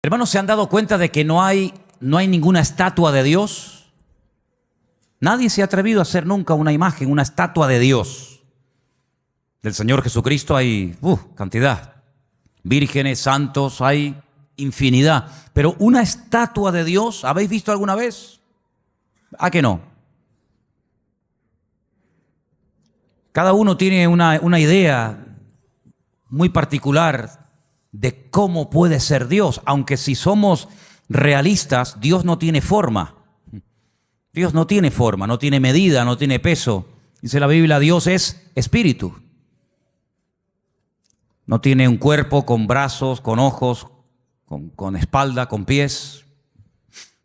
Hermanos, ¿se han dado cuenta de que no hay ninguna estatua de Dios? Nadie se ha atrevido a hacer nunca una imagen, una estatua de Dios. Del Señor Jesucristo hay cantidad. Vírgenes, santos, hay infinidad. Pero una estatua de Dios, ¿habéis visto alguna vez? ¿A que no? Cada uno tiene una idea muy particular de cómo puede ser Dios, aunque si somos realistas, Dios no tiene forma. Dios no tiene forma, no tiene medida, no tiene peso. Dice la Biblia, Dios es espíritu. No tiene un cuerpo con brazos, con ojos, con espalda, con pies.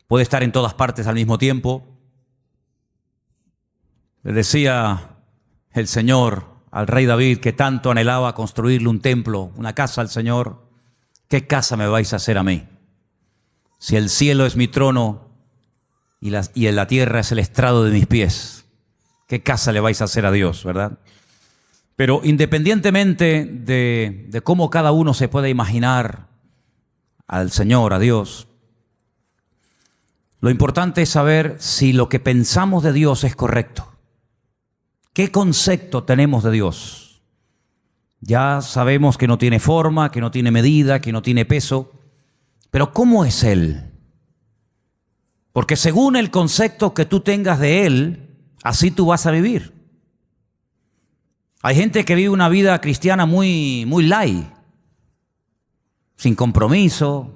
Puede estar en todas partes al mismo tiempo. Le decía el Señor al rey David, que tanto anhelaba construirle un templo, una casa al Señor. ¿Qué casa me vais a hacer a mí? Si el cielo es mi trono y la tierra es el estrado de mis pies, ¿qué casa le vais a hacer a Dios, verdad? Pero independientemente de cómo cada uno se puede imaginar al Señor, a Dios, lo importante es saber si lo que pensamos de Dios es correcto. ¿Qué concepto tenemos de Dios? Ya sabemos que no tiene forma, que no tiene medida, que no tiene peso, pero ¿cómo es Él? Porque según el concepto que tú tengas de Él, así tú vas a vivir. Hay gente que vive una vida cristiana muy light, sin compromiso,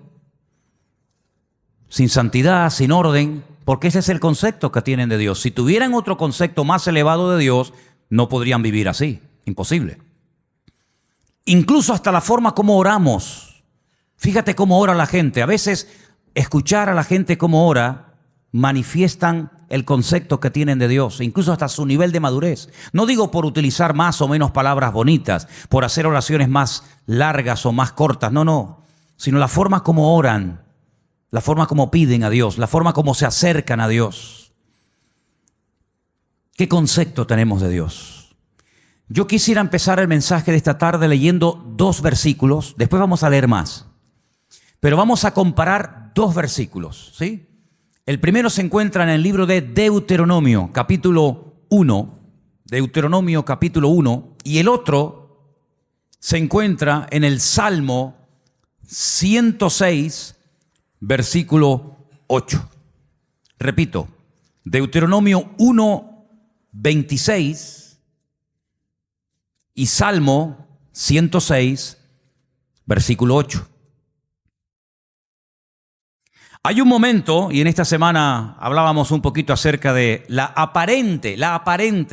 sin santidad, sin orden, porque ese es el concepto que tienen de Dios. Si tuvieran otro concepto más elevado de Dios, no podrían vivir así, imposible. Incluso hasta la forma como oramos. Fíjate cómo ora la gente. A veces escuchar a la gente cómo ora manifiestan el concepto que tienen de Dios, incluso hasta su nivel de madurez. No digo por utilizar más o menos palabras bonitas, por hacer oraciones más largas o más cortas, no, sino la forma como oran, la forma como piden a Dios, la forma como se acercan a Dios. ¿Qué concepto tenemos de Dios? Yo quisiera empezar el mensaje de esta tarde leyendo 2 versículos, después vamos a leer más. Pero vamos a comparar 2 versículos, ¿sí? El primero se encuentra en el libro de Deuteronomio, capítulo 1, Deuteronomio capítulo 1, y el otro se encuentra en el Salmo 106, versículo 8. Repito, Deuteronomio 1, 26 y Salmo 106, versículo 8. Hay un momento, y en esta semana hablábamos un poquito acerca de la aparente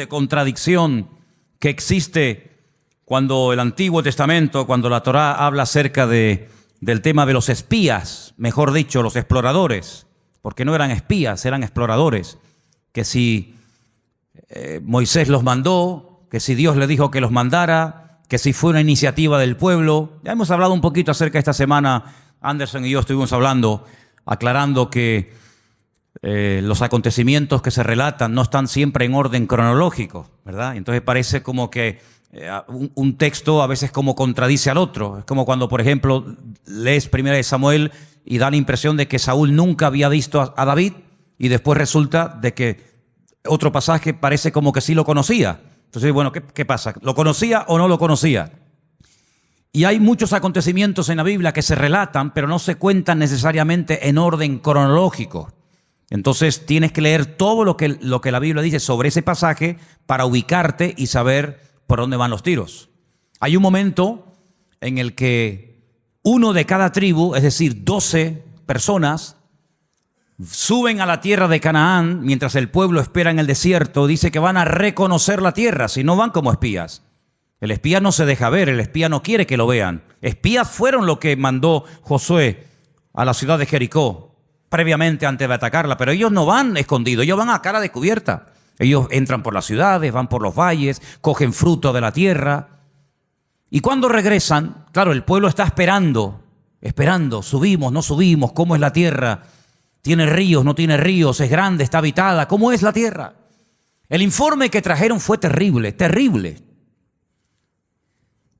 contradicción que existe cuando el Antiguo Testamento, cuando la Torá habla acerca del tema de los espías, mejor dicho, los exploradores, porque no eran espías, eran exploradores, que si Moisés los mandó, que si Dios le dijo que los mandara, que si fue una iniciativa del pueblo. Ya hemos hablado un poquito acerca esta semana, Anderson y yo estuvimos hablando, aclarando que los acontecimientos que se relatan no están siempre en orden cronológico, ¿verdad? Entonces parece como que un texto a veces como contradice al otro. Es como cuando, por ejemplo, lees 1 Samuel y da la impresión de que Saúl nunca había visto a David y después resulta de que otro pasaje parece como que sí lo conocía. Entonces, bueno, ¿qué pasa? ¿Lo conocía o no lo conocía? Y hay muchos acontecimientos en la Biblia que se relatan, pero no se cuentan necesariamente en orden cronológico. Entonces tienes que leer todo lo que la Biblia dice sobre ese pasaje para ubicarte y saber por dónde van los tiros. Hay un momento en el que uno de cada tribu, es decir, 12 personas, suben a la tierra de Canaán mientras el pueblo espera en el desierto. Dice que van a reconocer la tierra, si no van como espías. El espía no se deja ver, el espía no quiere que lo vean. Espías fueron lo que mandó Josué a la ciudad de Jericó previamente antes de atacarla, pero ellos no van escondidos, ellos van a cara descubierta. Ellos entran por las ciudades, van por los valles, cogen fruto de la tierra. Y cuando regresan, claro, el pueblo está esperando, subimos, no subimos, ¿cómo es la tierra? ¿Tiene ríos, no tiene ríos? ¿Es grande, está habitada? ¿Cómo es la tierra? El informe que trajeron fue terrible.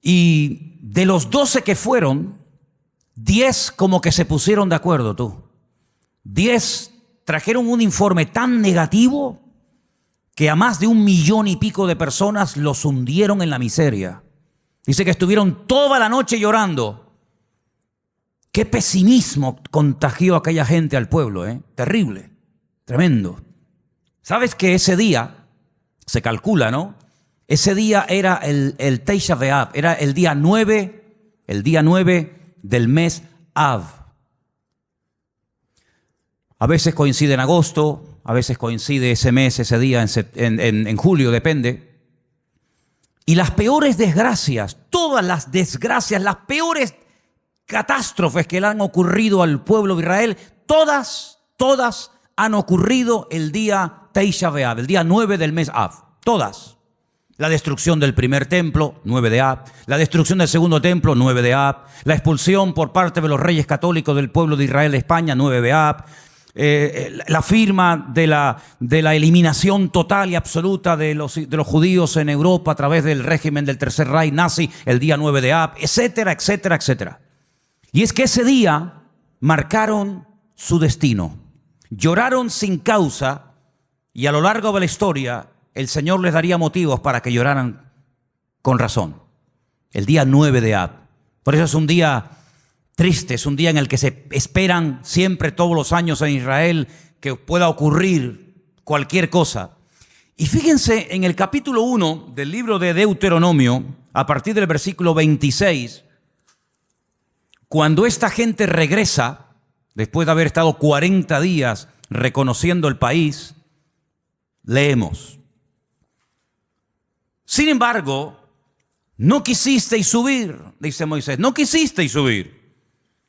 Y de los 12 que fueron, 10 como que se pusieron de acuerdo, tú. 10 trajeron un informe tan negativo que a más de 1 millón y pico de personas los hundieron en la miseria. Dice que estuvieron toda la noche llorando. Qué pesimismo contagió a aquella gente al pueblo, Terrible, tremendo. ¿Sabes que ese día, se calcula, ¿no? Ese día era el Tisha B'Av, era el día 9 del mes Av. A veces coincide en agosto, a veces coincide ese mes, ese día en julio, depende. Y las peores desgracias, todas las desgracias, las peores catástrofes que le han ocurrido al pueblo de Israel, todas han ocurrido el día Tisha B'Av, el día 9 del mes Av. Todas. La destrucción del primer templo, 9 de Av. La destrucción del segundo templo, 9 de Av. La expulsión por parte de los reyes católicos del pueblo de Israel de España, 9 de Av. La firma de la eliminación total y absoluta de los judíos en Europa a través del régimen del Tercer Reich nazi, el día 9 de Av, etcétera, etcétera, etcétera. Y es que ese día marcaron su destino. Lloraron sin causa y a lo largo de la historia el Señor les daría motivos para que lloraran con razón. El día 9 de Av. Por eso es un día triste, es un día en el que se esperan siempre todos los años en Israel que pueda ocurrir cualquier cosa. Y fíjense en el capítulo 1 del libro de Deuteronomio, a partir del versículo 26, cuando esta gente regresa, después de haber estado 40 días reconociendo el país, leemos. Sin embargo, no quisisteis subir, dice Moisés, no quisisteis subir.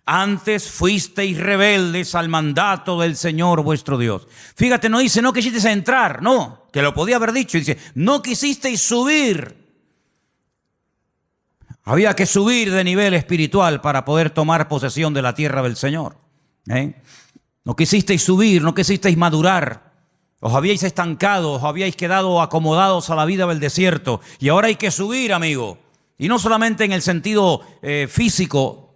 Antes fuisteis rebeldes al mandato del Señor vuestro Dios. Fíjate, no dice no quisisteis entrar, no, que lo podía haber dicho. Dice, no quisisteis subir. Había que subir de nivel espiritual para poder tomar posesión de la tierra del Señor. No quisisteis subir, no quisisteis madurar. Os habíais estancado, os habíais quedado acomodados a la vida del desierto. Y ahora hay que subir, amigo. Y no solamente en el sentido físico,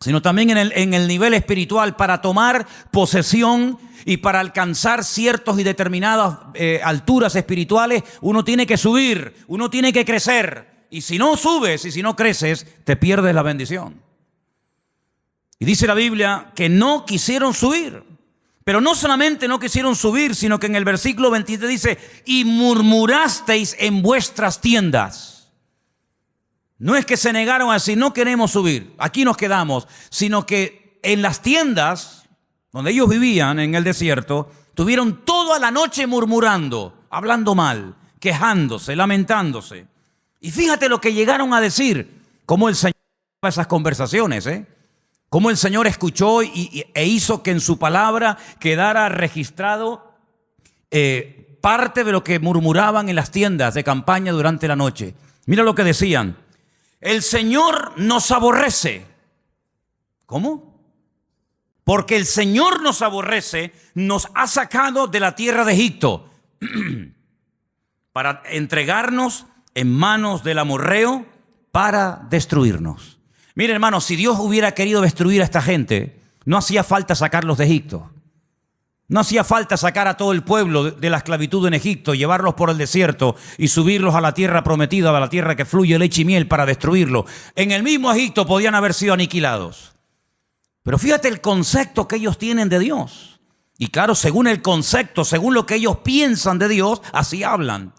sino también en el nivel espiritual, para tomar posesión y para alcanzar ciertas y determinadas alturas espirituales. Uno tiene que subir, uno tiene que crecer. Y si no subes y si no creces, te pierdes la bendición. Y dice la Biblia que no quisieron subir. Pero no solamente no quisieron subir, sino que en el versículo 23 dice, y murmurasteis en vuestras tiendas. No es que se negaron a decir, no queremos subir, aquí nos quedamos, sino que en las tiendas donde ellos vivían en el desierto, tuvieron toda la noche murmurando, hablando mal, quejándose, lamentándose. Y fíjate lo que llegaron a decir, cómo el Señor esas conversaciones, cómo el Señor escuchó e hizo que en su palabra quedara registrado parte de lo que murmuraban en las tiendas de campaña durante la noche. Mira lo que decían. El Señor nos aborrece. ¿Cómo? Porque el Señor nos aborrece, nos ha sacado de la tierra de Egipto para entregarnos en manos del amorreo para destruirnos. Mire, hermano, si Dios hubiera querido destruir a esta gente, no hacía falta sacarlos de Egipto. No hacía falta sacar a todo el pueblo de la esclavitud en Egipto, llevarlos por el desierto y subirlos a la tierra prometida, a la tierra que fluye leche y miel, para destruirlo. En el mismo Egipto podían haber sido aniquilados. Pero fíjate el concepto que ellos tienen de Dios. Y claro, según el concepto, según lo que ellos piensan de Dios, así hablan.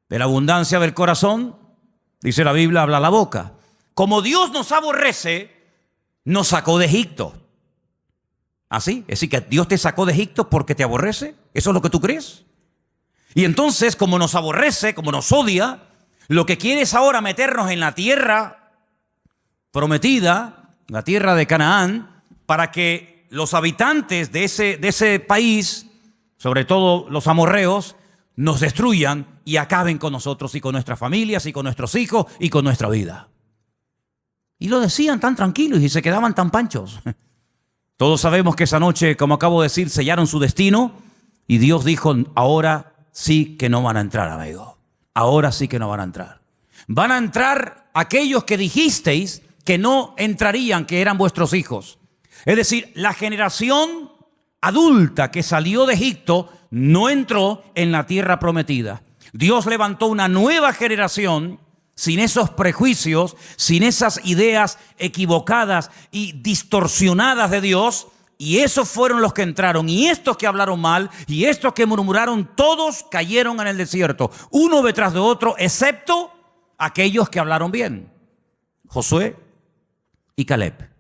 De la abundancia del corazón, dice la Biblia, habla la boca. Como Dios nos aborrece, nos sacó de Egipto. ¿Así? Es decir, que Dios te sacó de Egipto porque te aborrece. ¿Eso es lo que tú crees? Y entonces, como nos aborrece, como nos odia, lo que quiere es ahora meternos en la tierra prometida, la tierra de Canaán, para que los habitantes de ese país, sobre todo los amorreos, nos destruyan y acaben con nosotros y con nuestras familias y con nuestros hijos y con nuestra vida. Y lo decían tan tranquilos y se quedaban tan panchos. Todos sabemos que esa noche, como acabo de decir, sellaron su destino y Dios dijo, ahora sí que no van a entrar, amigo. Ahora sí que no van a entrar. Van a entrar aquellos que dijisteis que no entrarían, que eran vuestros hijos. Es decir, la generación adulta que salió de Egipto no entró en la tierra prometida. Dios levantó una nueva generación sin esos prejuicios, sin esas ideas equivocadas y distorsionadas de Dios, y esos fueron los que entraron, y estos que hablaron mal, y estos que murmuraron, todos cayeron en el desierto, uno detrás de otro, excepto aquellos que hablaron bien, Josué y Caleb.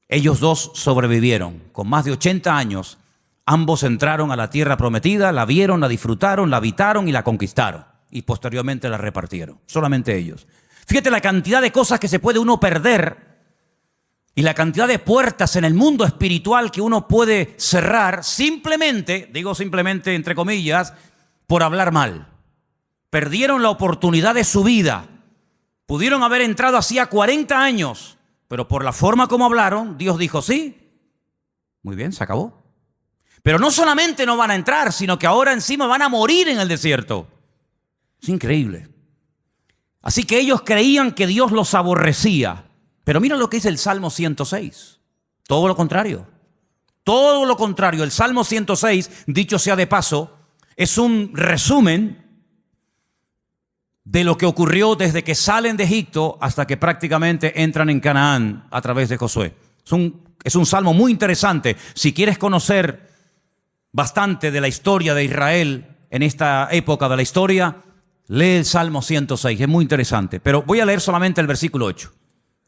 Ellos dos sobrevivieron, con más de 80 años, ambos entraron a la tierra prometida, la vieron, la disfrutaron, la habitaron y la conquistaron. Y posteriormente la repartieron, solamente ellos. Fíjate la cantidad de cosas que se puede uno perder y la cantidad de puertas en el mundo espiritual que uno puede cerrar simplemente, digo simplemente entre comillas, por hablar mal. Perdieron la oportunidad de su vida. Pudieron haber entrado hacía 40 años, pero por la forma como hablaron, Dios dijo sí. Muy bien, se acabó. Pero no solamente no van a entrar, sino que ahora encima van a morir en el desierto. Es increíble. Así que ellos creían que Dios los aborrecía. Pero mira lo que dice el Salmo 106. Todo lo contrario. Todo lo contrario. El Salmo 106, dicho sea de paso, es un resumen de lo que ocurrió desde que salen de Egipto hasta que prácticamente entran en Canaán a través de Josué. Es un salmo muy interesante. Si quieres conocer bastante de la historia de Israel en esta época de la historia, lee el Salmo 106, es muy interesante. Pero voy a leer solamente el versículo 8.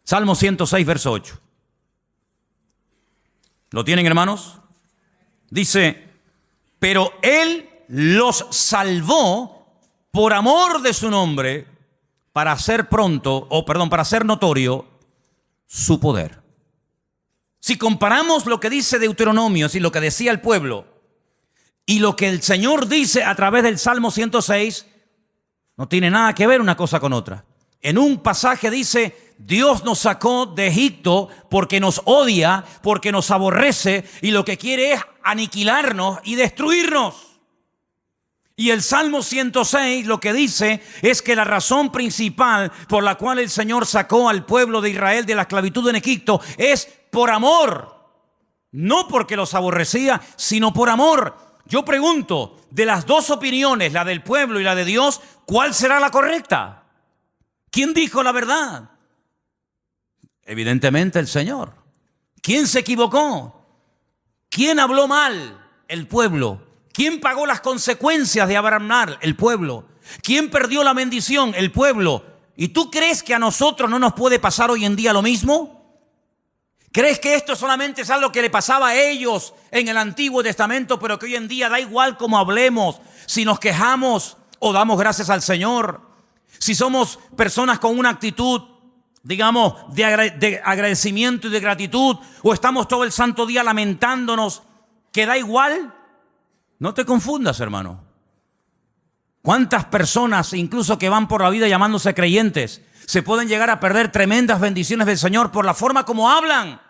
Salmo 106, verso 8. ¿Lo tienen, hermanos? Dice, pero Él los salvó por amor de su nombre para hacer para hacer notorio su poder. Si comparamos lo que dice Deuteronomio y lo que decía el pueblo y lo que el Señor dice a través del Salmo 106, no tiene nada que ver una cosa con otra. En un pasaje dice, Dios nos sacó de Egipto porque nos odia, porque nos aborrece y lo que quiere es aniquilarnos y destruirnos. Y el Salmo 106 lo que dice es que la razón principal por la cual el Señor sacó al pueblo de Israel de la esclavitud en Egipto es por amor. No porque los aborrecía, sino por amor. Yo pregunto, de las dos opiniones, la del pueblo y la de Dios, ¿cuál será la correcta? ¿Quién dijo la verdad? Evidentemente el Señor. ¿Quién se equivocó? ¿Quién habló mal? El pueblo. ¿Quién pagó las consecuencias de hablar mal? El pueblo. ¿Quién perdió la bendición? El pueblo. ¿Y tú crees que a nosotros no nos puede pasar hoy en día lo mismo? ¿Crees que esto solamente es algo que le pasaba a ellos en el Antiguo Testamento, pero que hoy en día da igual cómo hablemos, si nos quejamos o damos gracias al Señor? Si somos personas con una actitud, digamos, de agradecimiento y de gratitud, o estamos todo el santo día lamentándonos, que da igual. No te confundas, hermano. ¿Cuántas personas, incluso que van por la vida llamándose creyentes, se pueden llegar a perder tremendas bendiciones del Señor por la forma como hablan?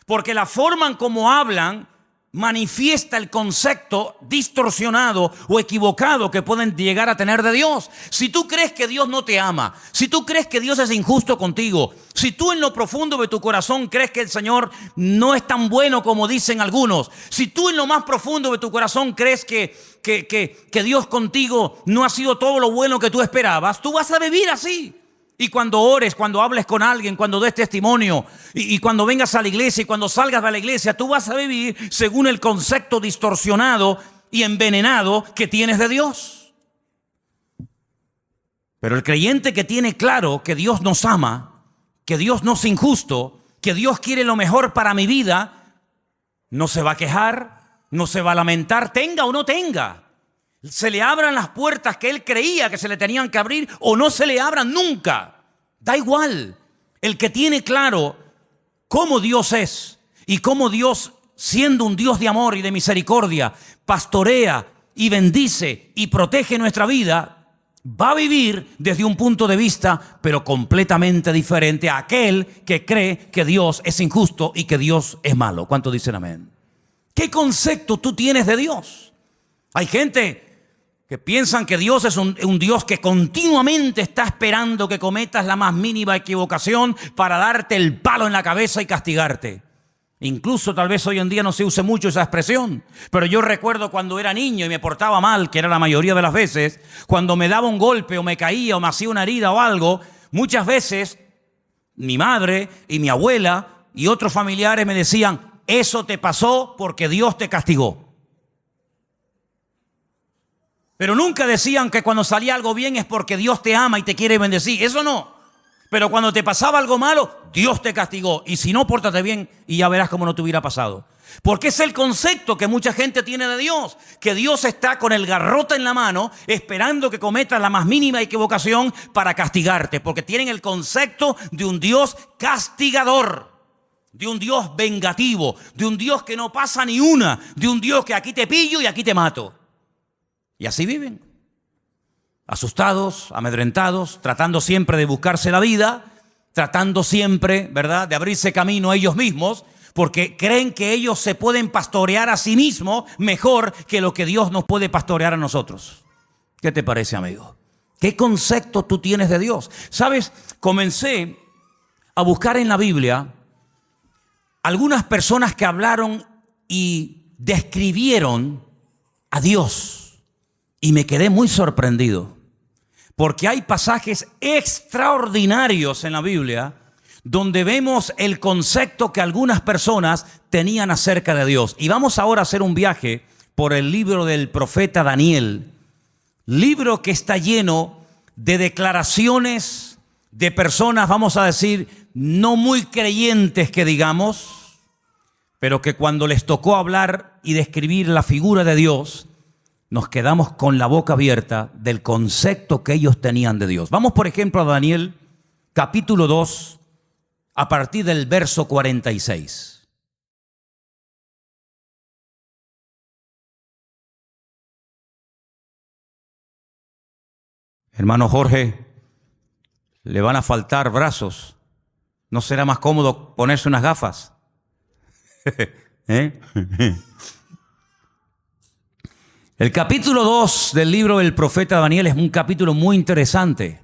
Porque la forma en cómo hablan manifiesta el concepto distorsionado o equivocado que pueden llegar a tener de Dios. Si tú crees que Dios no te ama, si tú crees que Dios es injusto contigo, si tú en lo profundo de tu corazón crees que el Señor no es tan bueno como dicen algunos, si tú en lo más profundo de tu corazón crees que Dios contigo no ha sido todo lo bueno que tú esperabas, tú vas a vivir así. Y cuando ores, cuando hables con alguien, cuando des testimonio y cuando vengas a la iglesia y cuando salgas de la iglesia, tú vas a vivir según el concepto distorsionado y envenenado que tienes de Dios. Pero el creyente que tiene claro que Dios nos ama, que Dios no es injusto, que Dios quiere lo mejor para mi vida, no se va a quejar, no se va a lamentar, tenga o no tenga. Se le abran las puertas que él creía que se le tenían que abrir o no se le abran nunca. Da igual. El que tiene claro cómo Dios es y cómo Dios, siendo un Dios de amor y de misericordia, pastorea y bendice y protege nuestra vida, va a vivir desde un punto de vista pero completamente diferente a aquel que cree que Dios es injusto y que Dios es malo. ¿Cuántos dicen amén? ¿Qué concepto tú tienes de Dios? Hay gente que piensan que Dios es un Dios que continuamente está esperando que cometas la más mínima equivocación para darte el palo en la cabeza y castigarte. Incluso tal vez hoy en día no se use mucho esa expresión, pero yo recuerdo cuando era niño y me portaba mal, que era la mayoría de las veces, cuando me daba un golpe o me caía o me hacía una herida o algo, muchas veces mi madre y mi abuela y otros familiares me decían, eso te pasó porque Dios te castigó. Pero nunca decían que cuando salía algo bien es porque Dios te ama y te quiere bendecir. Eso no. Pero cuando te pasaba algo malo, Dios te castigó. Y si no, pórtate bien y ya verás cómo no te hubiera pasado. Porque es el concepto que mucha gente tiene de Dios. Que Dios está con el garrote en la mano esperando que cometas la más mínima equivocación para castigarte. Porque tienen el concepto de un Dios castigador. De un Dios vengativo. De un Dios que no pasa ni una. De un Dios que aquí te pillo y aquí te mato. Y así viven, asustados, amedrentados, tratando siempre de buscarse la vida, tratando siempre, ¿verdad?, de abrirse camino a ellos mismos, porque creen que ellos se pueden pastorear a sí mismos mejor que lo que Dios nos puede pastorear a nosotros. ¿Qué te parece, amigo? ¿Qué concepto tú tienes de Dios? ¿Sabes? Comencé a buscar en la Biblia algunas personas que hablaron y describieron a Dios. Y me quedé muy sorprendido, porque hay pasajes extraordinarios en la Biblia donde vemos el concepto que algunas personas tenían acerca de Dios. Y vamos ahora a hacer un viaje por el libro del profeta Daniel, libro que está lleno de declaraciones de personas, vamos a decir, no muy creyentes que digamos, pero que cuando les tocó hablar y describir la figura de Dios, nos quedamos con la boca abierta del concepto que ellos tenían de Dios. Vamos, por ejemplo, a Daniel, capítulo 2, a partir del verso 46. Hermano Jorge, le van a faltar brazos. ¿No será más cómodo ponerse unas gafas? ¿Eh? El capítulo 2 del libro del profeta Daniel es un capítulo muy interesante,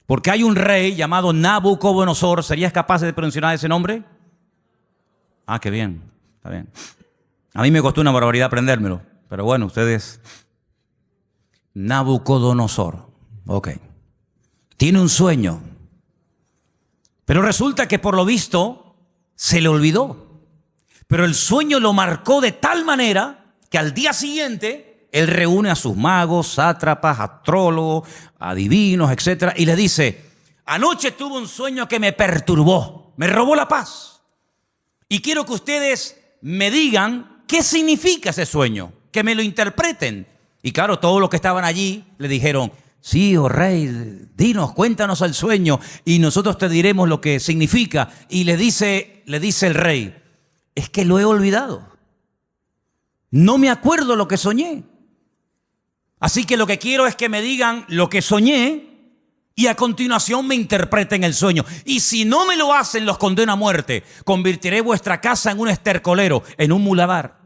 porque hay un rey llamado Nabucodonosor. ¿Serías capaz de pronunciar ese nombre? Ah, qué bien, está bien. A mí me costó una barbaridad aprendérmelo, pero bueno, ustedes... Nabucodonosor, ok. Tiene un sueño, pero resulta que por lo visto se le olvidó. Pero el sueño lo marcó de tal manera que al día siguiente... él reúne a sus magos, sátrapas, astrólogos, adivinos, etc. Y le dice, anoche tuve un sueño que me perturbó, me robó la paz. Y quiero que ustedes me digan qué significa ese sueño, que me lo interpreten. Y claro, todos los que estaban allí le dijeron, sí, oh rey, dinos, cuéntanos el sueño y nosotros te diremos lo que significa. Y le dice el rey, es que lo he olvidado. No me acuerdo lo que soñé. Así que lo que quiero es que me digan lo que soñé y a continuación me interpreten el sueño. Y si no me lo hacen, los condeno a muerte. Convertiré vuestra casa en un estercolero, en un muladar.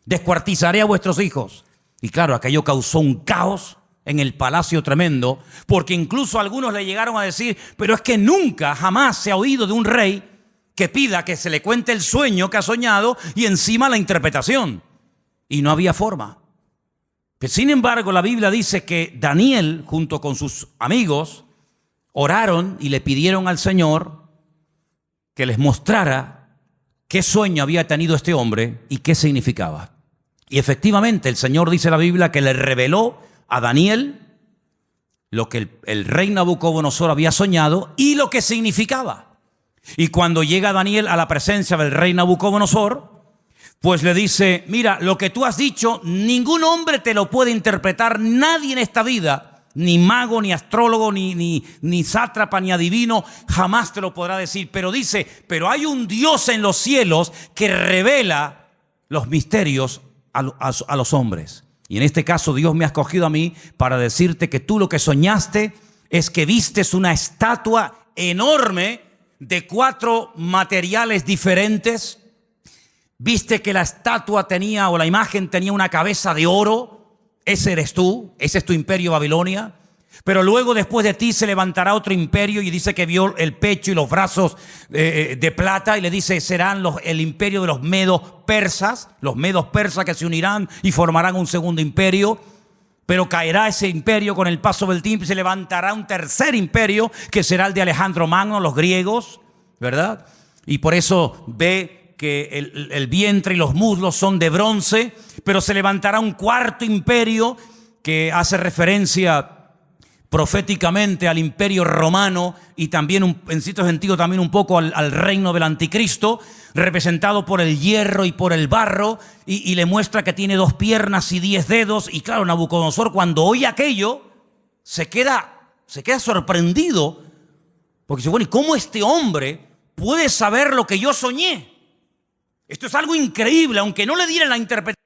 Descuartizaré a vuestros hijos. Y claro, aquello causó un caos en el palacio tremendo, porque incluso algunos le llegaron a decir, pero es que nunca, jamás se ha oído de un rey que pida que se le cuente el sueño que ha soñado y encima la interpretación. Y no había forma. Sin embargo, la Biblia dice que Daniel, junto con sus amigos, oraron y le pidieron al Señor que les mostrara qué sueño había tenido este hombre y qué significaba. Y efectivamente, el Señor, dice la Biblia, que le reveló a Daniel lo que el rey Nabucodonosor había soñado y lo que significaba. Y cuando llega Daniel a la presencia del rey Nabucodonosor, pues le dice, mira, lo que tú has dicho, ningún hombre te lo puede interpretar, nadie en esta vida, ni mago, ni astrólogo, ni sátrapa, ni adivino, jamás te lo podrá decir. Pero dice, pero hay un Dios en los cielos que revela los misterios a los hombres. Y en este caso Dios me ha escogido a mí para decirte que tú lo que soñaste es que vistes una estatua enorme de 4 materiales diferentes. Viste que la estatua tenía, o la imagen tenía una cabeza de oro ese eres tú, ese es tu imperio Babilonia. Pero luego después de ti se levantará otro imperio, y dice que vio el pecho y los brazos de plata, y le dice, serán el imperio de los medos persas que se unirán y formarán un segundo imperio. Pero caerá ese imperio con el paso del tiempo y se levantará un tercer imperio que será el de Alejandro Magno, los griegos, ¿verdad? Y por eso ve que el vientre y los muslos son de bronce, pero se levantará un cuarto imperio que hace referencia proféticamente al imperio romano y también en cierto sentido también un poco al reino del anticristo, representado por el hierro y por el barro, y le muestra que tiene 2 piernas y 10 dedos. Y claro, Nabucodonosor, cuando oye aquello, se queda sorprendido, porque dice, bueno, ¿y cómo este hombre puede saber lo que yo soñé? Esto es algo increíble, aunque no le dieran la interpretación.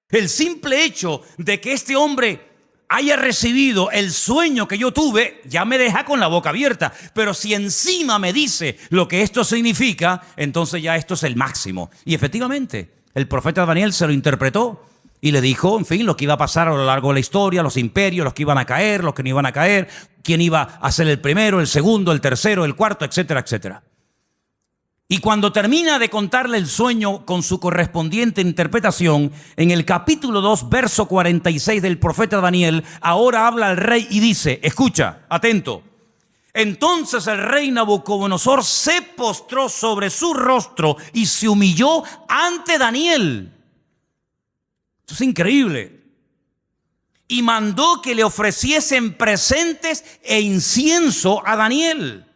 El simple hecho de que este hombre haya recibido el sueño que yo tuve, ya me deja con la boca abierta. Pero si encima me dice lo que esto significa, entonces ya esto es el máximo. Y efectivamente, el profeta Daniel se lo interpretó y le dijo, en fin, lo que iba a pasar a lo largo de la historia, los imperios, los que iban a caer, los que no iban a caer, quién iba a ser el primero, el segundo, el tercero, el cuarto, etcétera, etcétera. Y cuando termina de contarle el sueño con su correspondiente interpretación, en el capítulo 2, verso 46 del profeta Daniel, ahora habla el rey y dice, escucha, atento. Entonces el rey Nabucodonosor se postró sobre su rostro y se humilló ante Daniel. Esto es increíble. Y mandó que le ofreciesen presentes e incienso a Daniel.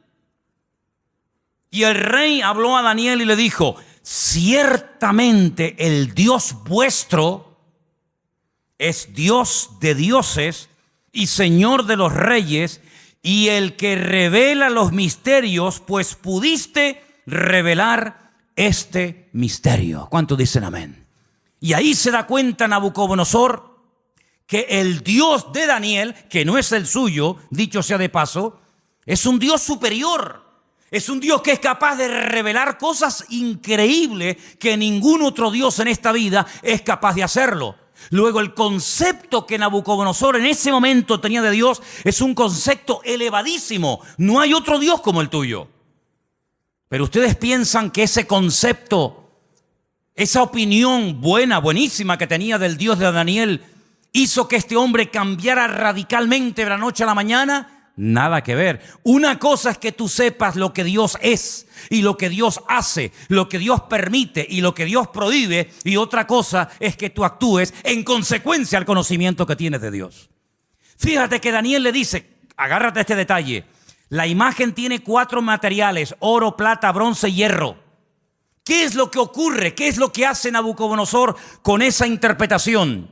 Y el rey habló a Daniel y le dijo, ciertamente el Dios vuestro es Dios de dioses y Señor de los reyes, y el que revela los misterios, pues pudiste revelar este misterio. ¿Cuántos dicen amén? Y ahí se da cuenta Nabucodonosor que el Dios de Daniel, que no es el suyo, dicho sea de paso, es un Dios superior. Es un Dios que es capaz de revelar cosas increíbles que ningún otro Dios en esta vida es capaz de hacerlo. Luego, el concepto que Nabucodonosor en ese momento tenía de Dios es un concepto elevadísimo. No hay otro Dios como el tuyo. Pero ustedes piensan que ese concepto, esa opinión buenísima que tenía del Dios de Daniel, hizo que este hombre cambiara radicalmente de la noche a la mañana. Nada que ver. Una cosa es que tú sepas lo que Dios es y lo que Dios hace, lo que Dios permite y lo que Dios prohíbe, y otra cosa es que tú actúes en consecuencia al conocimiento que tienes de Dios. Fíjate que Daniel le dice, agárrate a este detalle, la imagen tiene 4 materiales, oro, plata, bronce y hierro. ¿Qué es lo que ocurre? ¿Qué es lo que hace Nabucodonosor con esa interpretación?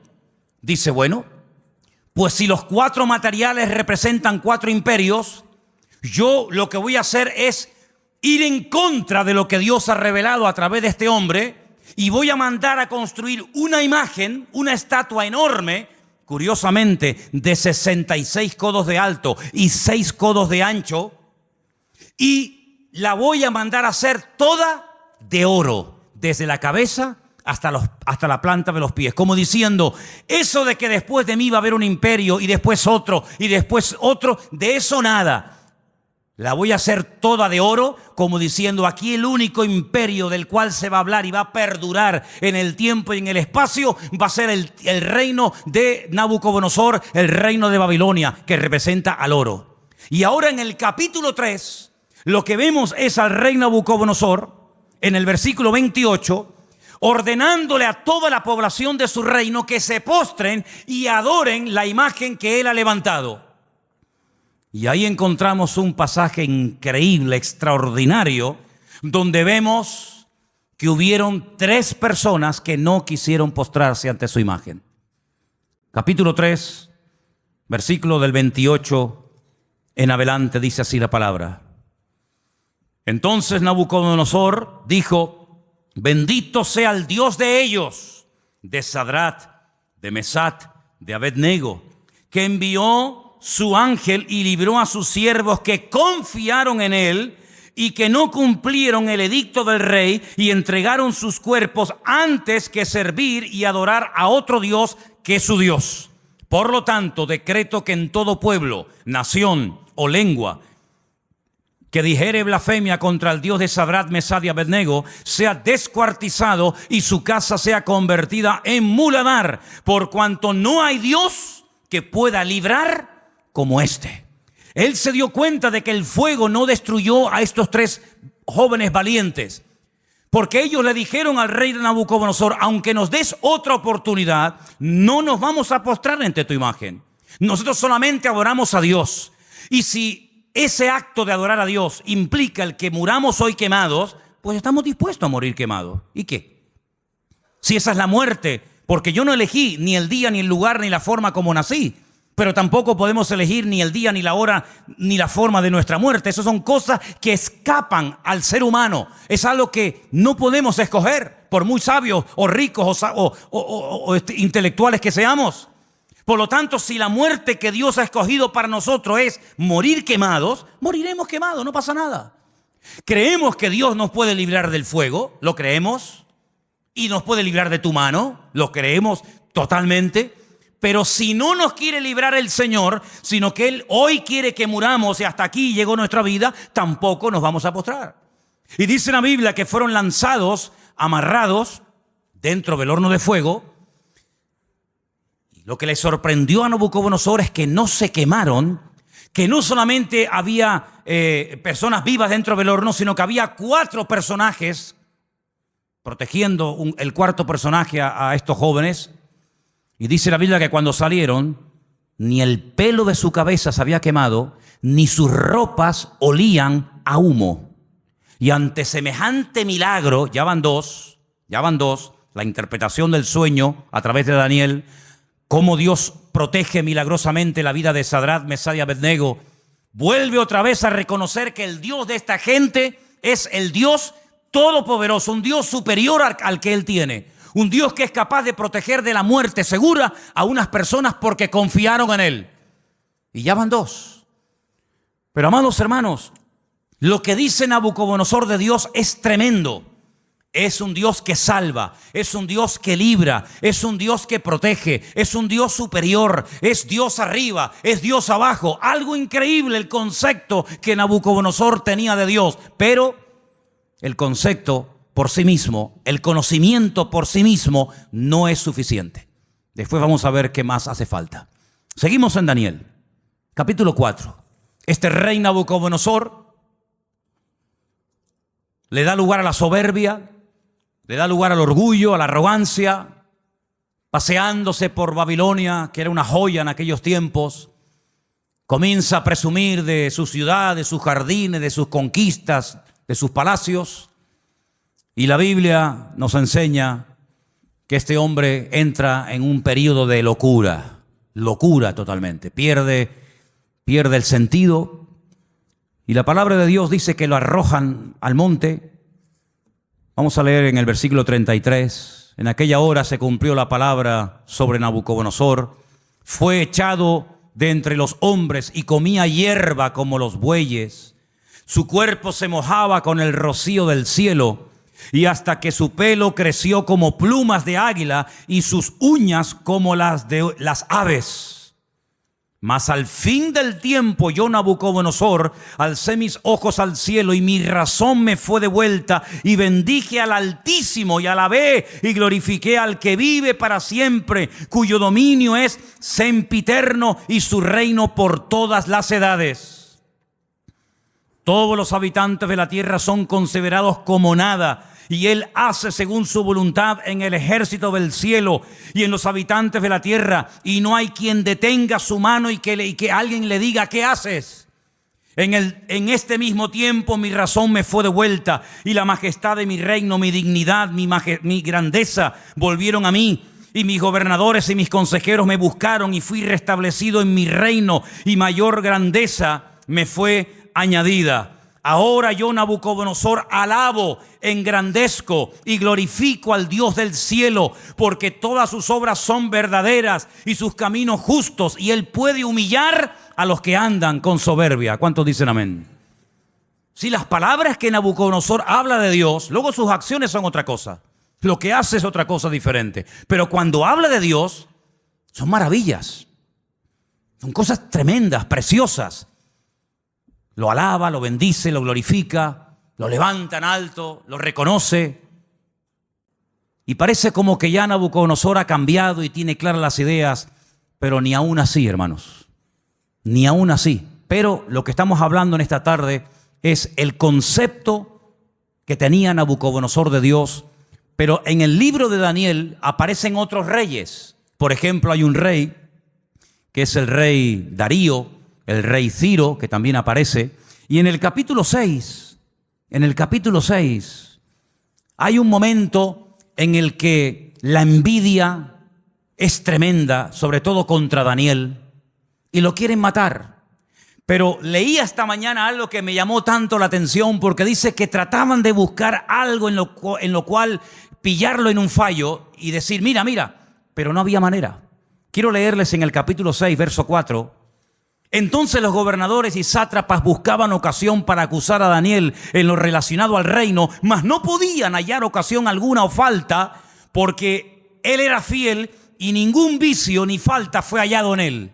Dice, bueno, pues si los 4 materiales representan 4 imperios, yo lo que voy a hacer es ir en contra de lo que Dios ha revelado a través de este hombre, y voy a mandar a construir una imagen, una estatua enorme, curiosamente de 66 codos de alto y 6 codos de ancho, y la voy a mandar a hacer toda de oro, desde la cabeza hasta la planta de los pies, como diciendo, eso de que después de mí va a haber un imperio y después otro y después otro, de eso nada. La voy a hacer toda de oro, como diciendo, aquí el único imperio del cual se va a hablar y va a perdurar en el tiempo y en el espacio va a ser el reino de Nabucodonosor, el reino de Babilonia, que representa al oro. Y ahora en el capítulo 3, lo que vemos es al rey Nabucodonosor, en el versículo 28, ordenándole a toda la población de su reino que se postren y adoren la imagen que él ha levantado. Y ahí encontramos un pasaje increíble, extraordinario, donde vemos que hubieron 3 personas que no quisieron postrarse ante su imagen. Capítulo 3, versículo del 28 en adelante, dice así la palabra. Entonces Nabucodonosor dijo, bendito sea el Dios de ellos, de Sadrat, de Mesat, de Abednego, que envió su ángel y libró a sus siervos que confiaron en él y que no cumplieron el edicto del rey y entregaron sus cuerpos antes que servir y adorar a otro Dios que su Dios. Por lo tanto, decreto que en todo pueblo, nación o lengua que dijere blasfemia contra el Dios de Sadrach, Mesach y Abednego sea descuartizado y su casa sea convertida en muladar, por cuanto no hay Dios que pueda librar como este. Él se dio cuenta de que el fuego no destruyó a estos tres jóvenes valientes, porque ellos le dijeron al rey de Nabucodonosor: aunque nos des otra oportunidad, no nos vamos a postrar ante tu imagen. Nosotros solamente adoramos a Dios. Y si ese acto de adorar a Dios implica el que muramos hoy quemados, pues estamos dispuestos a morir quemados. ¿Y qué? Si esa es la muerte, porque yo no elegí ni el día, ni el lugar, ni la forma como nací, pero tampoco podemos elegir ni el día, ni la hora, ni la forma de nuestra muerte. Esas son cosas que escapan al ser humano. Es algo que no podemos escoger, por muy sabios o ricos o intelectuales que seamos. Por lo tanto, si la muerte que Dios ha escogido para nosotros es morir quemados, moriremos quemados, no pasa nada. ¿Creemos que Dios nos puede librar del fuego? ¿Lo creemos? ¿Y nos puede librar de tu mano? ¿Lo creemos totalmente? Pero si no nos quiere librar el Señor, sino que Él hoy quiere que muramos y hasta aquí llegó nuestra vida, tampoco nos vamos a postrar. Y dice la Biblia que fueron lanzados, amarrados dentro del horno de fuego. Y lo que le sorprendió a Nabucodonosor es que no se quemaron, que no solamente había personas vivas dentro del horno, sino que había 4 personajes protegiendo el cuarto personaje a estos jóvenes. Y dice la Biblia que cuando salieron, ni el pelo de su cabeza se había quemado, ni sus ropas olían a humo. Y ante semejante milagro, ya van dos, la interpretación del sueño a través de Daniel, cómo Dios protege milagrosamente la vida de Sadrach, Mesach y Abednego, vuelve otra vez a reconocer que el Dios de esta gente es el Dios todopoderoso, un Dios superior al que Él tiene. Un Dios que es capaz de proteger de la muerte segura a unas personas porque confiaron en Él. Y ya van 2. Pero amados hermanos, lo que dice Nabucodonosor de Dios es tremendo. Es un Dios que salva, es un Dios que libra, es un Dios que protege, es un Dios superior, es Dios arriba, es Dios abajo. Algo increíble el concepto que Nabucodonosor tenía de Dios. Pero el concepto por sí mismo, el conocimiento por sí mismo no es suficiente. Después vamos a ver qué más hace falta. Seguimos en Daniel, capítulo 4. Este rey Nabucodonosor le da lugar a la soberbia, le da lugar al orgullo, a la arrogancia, paseándose por Babilonia, que era una joya en aquellos tiempos. Comienza a presumir de su ciudad, de sus jardines, de sus conquistas, de sus palacios. Y la Biblia nos enseña que este hombre entra en un periodo de locura totalmente. Pierde el sentido. Y la palabra de Dios dice que lo arrojan al monte. Vamos a leer en el versículo 33. En aquella hora se cumplió la palabra sobre Nabucodonosor. Fue echado de entre los hombres y comía hierba como los bueyes. Su cuerpo se mojaba con el rocío del cielo. Y hasta que su pelo creció como plumas de águila y sus uñas como las de las aves. Mas al fin del tiempo yo, Nabucodonosor, alcé mis ojos al cielo y mi razón me fue devuelta y bendije al Altísimo y alabé y glorifiqué al que vive para siempre, cuyo dominio es sempiterno y su reino por todas las edades. Todos los habitantes de la tierra son considerados como nada, y Él hace según su voluntad en el ejército del cielo y en los habitantes de la tierra, y no hay quien detenga su mano y que alguien le diga: ¿qué haces? En este mismo tiempo mi razón me fue devuelta, y la majestad de mi reino, mi dignidad, mi grandeza volvieron a mí. Y mis gobernadores y mis consejeros me buscaron, y fui restablecido en mi reino, y mayor grandeza me fue añadida. Ahora yo, Nabucodonosor, alabo, engrandezco y glorifico al Dios del cielo, porque todas sus obras son verdaderas y sus caminos justos, y Él puede humillar a los que andan con soberbia. ¿Cuántos dicen amén? Si las palabras que Nabucodonosor habla de Dios, luego sus acciones son otra cosa. Lo que hace es otra cosa diferente. Pero cuando habla de Dios, son maravillas. Son cosas tremendas, preciosas. Lo alaba, lo bendice, lo glorifica, lo levanta en alto, lo reconoce. Y parece como que ya Nabucodonosor ha cambiado y tiene claras las ideas, pero ni aún así, hermanos, ni aún así. Pero lo que estamos hablando en esta tarde es el concepto que tenía Nabucodonosor de Dios. Pero en el libro de Daniel aparecen otros reyes. Por ejemplo, hay un rey que es el rey Darío, el rey Ciro, que también aparece. Y en el capítulo 6, hay un momento en el que la envidia es tremenda, sobre todo contra Daniel, y lo quieren matar. Pero leí esta mañana algo que me llamó tanto la atención, porque dice que trataban de buscar algo en lo cual pillarlo en un fallo y decir, mira, pero no había manera. Quiero leerles en el capítulo 6, verso 4. Entonces los gobernadores y sátrapas buscaban ocasión para acusar a Daniel en lo relacionado al reino, mas no podían hallar ocasión alguna o falta, porque él era fiel y ningún vicio ni falta fue hallado en él.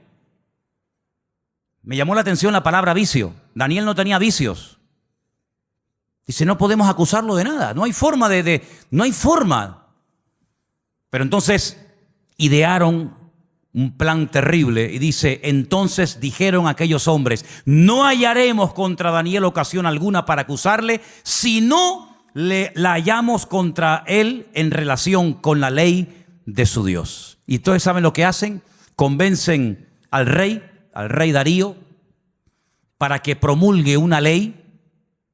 Me llamó la atención la palabra vicio. Daniel no tenía vicios. Dice, no podemos acusarlo de nada. No hay forma no hay forma. Pero entonces idearon un plan terrible y dice, entonces dijeron aquellos hombres, no hallaremos contra Daniel ocasión alguna para acusarle, si no la hallamos contra él en relación con la ley de su Dios. Y entonces, ¿saben lo que hacen? Convencen al rey Darío, para que promulgue una ley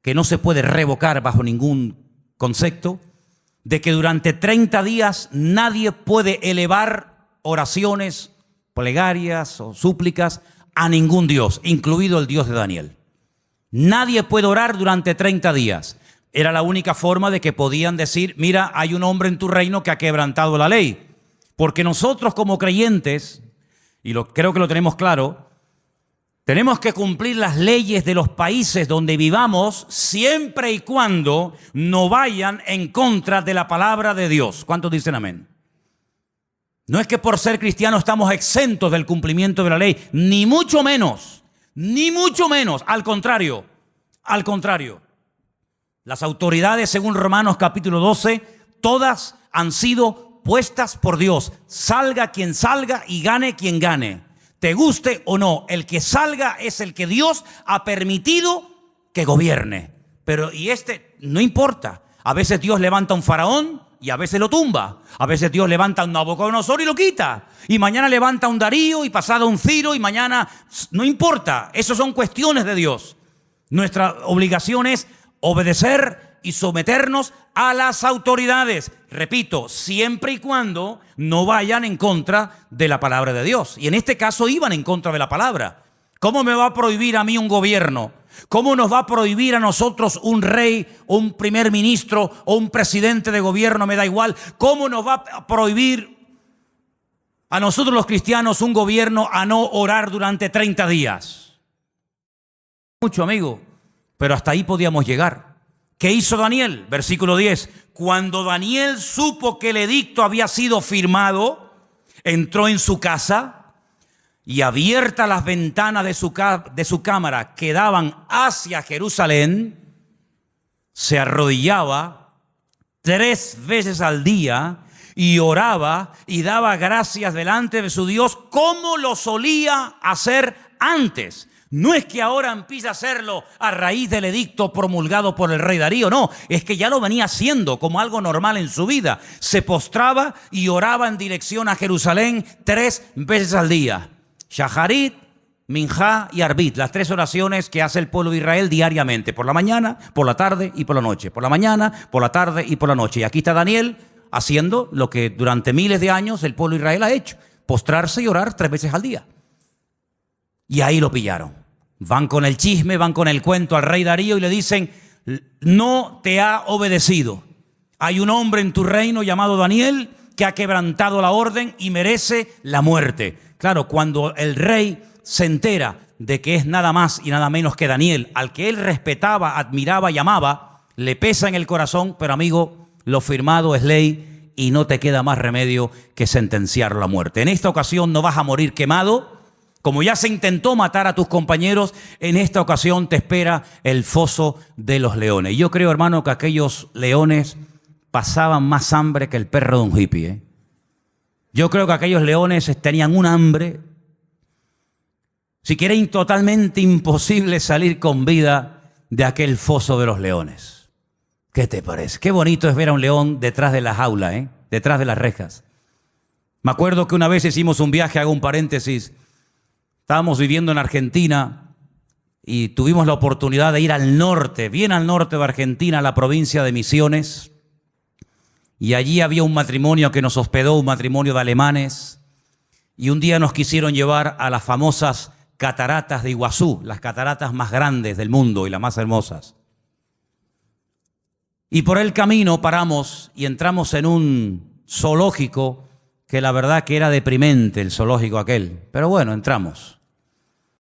que no se puede revocar bajo ningún concepto, de que durante 30 días nadie puede elevar oraciones, plegarias o súplicas a ningún Dios, incluido el Dios de Daniel. Nadie puede orar durante 30 días. Era la única forma de que podían decir, mira, hay un hombre en tu reino que ha quebrantado la ley. Porque nosotros como creyentes, y creo que lo tenemos claro, tenemos que cumplir las leyes de los países donde vivamos siempre y cuando no vayan en contra de la palabra de Dios. ¿Cuántos dicen amén? No es que por ser cristianos estamos exentos del cumplimiento de la ley, ni mucho menos, al contrario. Las autoridades, según Romanos capítulo 12, todas han sido puestas por Dios. Salga quien salga y gane quien gane. Te guste o no, el que salga es el que Dios ha permitido que gobierne. Pero no importa. A veces Dios levanta un faraón y a veces lo tumba. A veces Dios levanta un Nabucodonosor y lo quita. Y mañana levanta un Darío y pasado un Ciro y mañana... No importa, eso son cuestiones de Dios. Nuestra obligación es obedecer y someternos a las autoridades. Repito, siempre y cuando no vayan en contra de la palabra de Dios. Y en este caso iban en contra de la palabra. ¿Cómo me va a prohibir a mí un gobierno? ¿Cómo nos va a prohibir a nosotros un rey, o un primer ministro o un presidente de gobierno? Me da igual. ¿Cómo nos va a prohibir a nosotros los cristianos un gobierno a no orar durante 30 días? Mucho, amigo, pero hasta ahí podíamos llegar. ¿Qué hizo Daniel? Versículo 10. Cuando Daniel supo que el edicto había sido firmado, entró en su casa y abiertas las ventanas de su cámara que daban hacia Jerusalén, se arrodillaba 3 veces al día y oraba y daba gracias delante de su Dios como lo solía hacer antes. No es que ahora empiece a hacerlo a raíz del edicto promulgado por el rey Darío, no, es que ya lo venía haciendo como algo normal en su vida. Se postraba y oraba en dirección a Jerusalén 3 veces al día. Shaharit, Minjá y Arbit, las 3 oraciones que hace el pueblo de Israel diariamente, por la mañana, por la tarde y por la noche. Por la mañana, por la tarde y por la noche. Y aquí está Daniel haciendo lo que durante miles de años el pueblo de Israel ha hecho, postrarse y orar 3 veces al día. Y ahí lo pillaron. Van con el chisme, van con el cuento al rey Darío y le dicen, no te ha obedecido. Hay un hombre en tu reino llamado Daniel que ha quebrantado la orden y merece la muerte. Claro, cuando el rey se entera de que es nada más y nada menos que Daniel, al que él respetaba, admiraba y amaba, le pesa en el corazón, pero amigo, lo firmado es ley y no te queda más remedio que sentenciar la muerte. En esta ocasión no vas a morir quemado, Como ya se intentó matar a tus compañeros, en esta ocasión te espera el foso de los leones. Y yo creo, hermano, que aquellos leones pasaban más hambre que el perro de un hippie, ¿eh? Yo creo que aquellos leones tenían un hambre, si que era totalmente imposible salir con vida de aquel foso de los leones. ¿Qué te parece? Qué bonito es ver a un león detrás de la jaula, ¿eh? Detrás de las rejas. Me acuerdo que una vez hicimos un viaje, hago un paréntesis, estábamos viviendo en Argentina y tuvimos la oportunidad de ir al norte, bien al norte de Argentina, a la provincia de Misiones. Y allí había un matrimonio que nos hospedó, un matrimonio de alemanes. Y un día nos quisieron llevar a las famosas cataratas de Iguazú, las cataratas más grandes del mundo y las más hermosas. Y por el camino paramos y entramos en un zoológico que la verdad que era deprimente, el zoológico aquel. Pero bueno, entramos.